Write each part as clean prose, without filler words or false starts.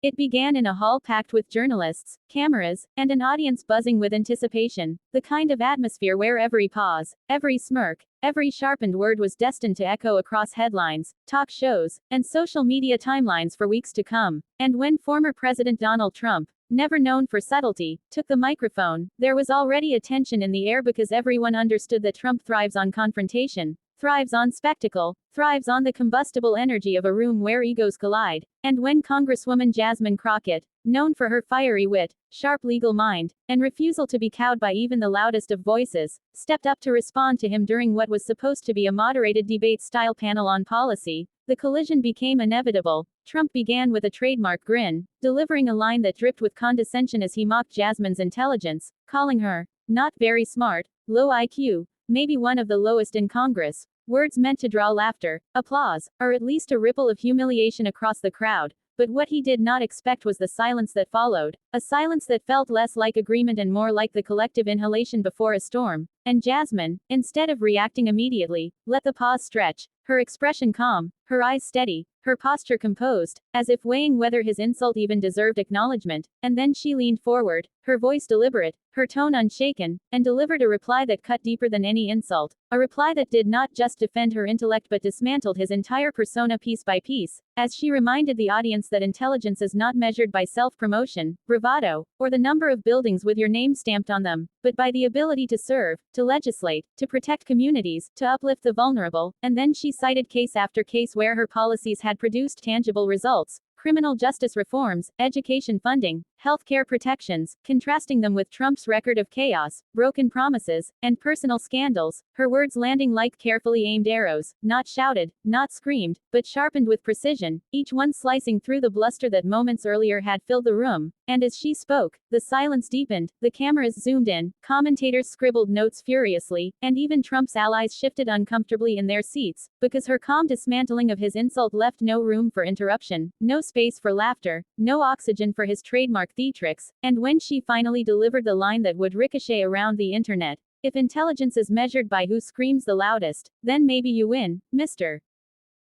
It began in a hall packed with journalists, cameras, and an audience buzzing with anticipation, the kind of atmosphere where every pause, every smirk, every sharpened word was destined to echo across headlines, talk shows, and social media timelines for weeks to come. And when former President Donald Trump, never known for subtlety, took the microphone, there was already a tension in the air because everyone understood that Trump thrives on confrontation, thrives on spectacle, thrives on the combustible energy of a room where egos collide. And when Congresswoman Jasmine Crockett, known for her fiery wit, sharp legal mind, and refusal to be cowed by even the loudest of voices, stepped up to respond to him during what was supposed to be a moderated debate-style panel on policy, the collision became inevitable. Trump began with a trademark grin, delivering a line that dripped with condescension as he mocked Jasmine's intelligence, calling her, not very smart, low IQ, maybe one of the lowest in Congress. Words meant to draw laughter, applause, or at least a ripple of humiliation across the crowd. But what he did not expect was the silence that followed, a silence that felt less like agreement and more like the collective inhalation before a storm. And Jasmine, instead of reacting immediately, let the pause stretch, her expression calm, her eyes steady, her posture composed, as if weighing whether his insult even deserved acknowledgement, and then she leaned forward, her voice deliberate, her tone unshaken, and delivered a reply that cut deeper than any insult, a reply that did not just defend her intellect but dismantled his entire persona piece by piece, as she reminded the audience that intelligence is not measured by self-promotion, bravado, or the number of buildings with your name stamped on them, but by the ability to serve, to legislate, to protect communities, to uplift the vulnerable. And then she cited case after case where her policies had produced tangible results. Criminal justice reforms, education funding, healthcare protections, contrasting them with Trump's record of chaos, broken promises, and personal scandals, her words landing like carefully aimed arrows, not shouted, not screamed, but sharpened with precision, each one slicing through the bluster that moments earlier had filled the room. And as she spoke, the silence deepened, the cameras zoomed in, commentators scribbled notes furiously, and even Trump's allies shifted uncomfortably in their seats, because her calm dismantling of his insult left no room for interruption, no space for laughter, no oxygen for his trademark theatrics. And when she finally delivered the line that would ricochet around the internet, if intelligence is measured by who screams the loudest, then maybe you win, Mr.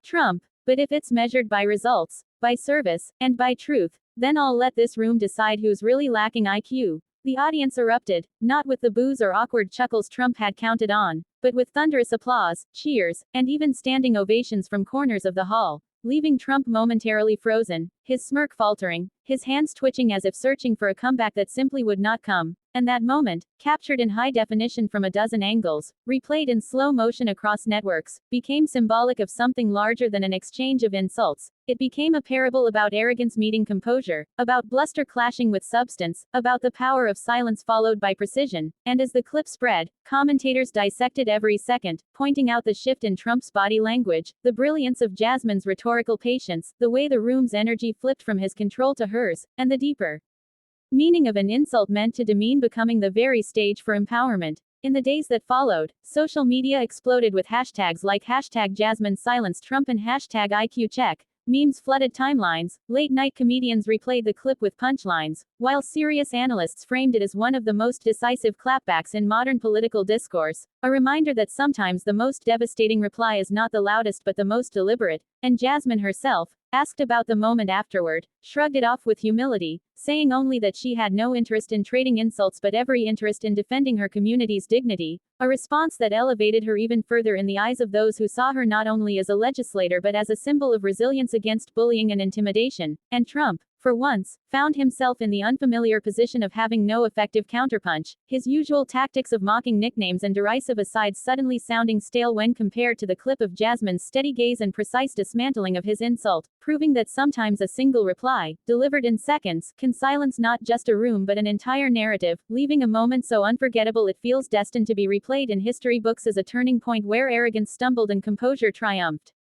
Trump. But if it's measured by results, by service, and by truth, then I'll let this room decide who's really lacking IQ. The audience erupted, not with the boos or awkward chuckles Trump had counted on, but with thunderous applause, cheers, and even standing ovations from corners of the hall, leaving Trump momentarily frozen, his smirk faltering, his hands twitching as if searching for a comeback that simply would not come. And that moment, captured in high definition from a dozen angles, replayed in slow motion across networks, became symbolic of something larger than an exchange of insults. It became a parable about arrogance meeting composure, about bluster clashing with substance, about the power of silence followed by precision. And as the clip spread, commentators dissected every second, pointing out the shift in Trump's body language, the brilliance of Jasmine's rhetorical patience, the way the room's energy flipped from his control to hers, and the deeper meaning of an insult meant to demean becoming the very stage for empowerment. In the days that followed, social media exploded with hashtags like hashtag Jasmine silenced Trump and hashtag IQ check. Memes flooded timelines, late-night comedians replayed the clip with punchlines, while serious analysts framed it as one of the most decisive clapbacks in modern political discourse, a reminder that sometimes the most devastating reply is not the loudest but the most deliberate. And Jasmine herself, asked about the moment afterward, shrugged it off with humility, saying only that she had no interest in trading insults but every interest in defending her community's dignity, a response that elevated her even further in the eyes of those who saw her not only as a legislator but as a symbol of resilience against bullying and intimidation. And Trump, for once, found himself in the unfamiliar position of having no effective counterpunch, his usual tactics of mocking nicknames and derisive asides suddenly sounding stale when compared to the clip of Jasmine's steady gaze and precise dismantling of his insult, proving that sometimes a single reply, delivered in seconds, can silence not just a room but an entire narrative, leaving a moment so unforgettable it feels destined to be replayed in history books as a turning point where arrogance stumbled and composure triumphed.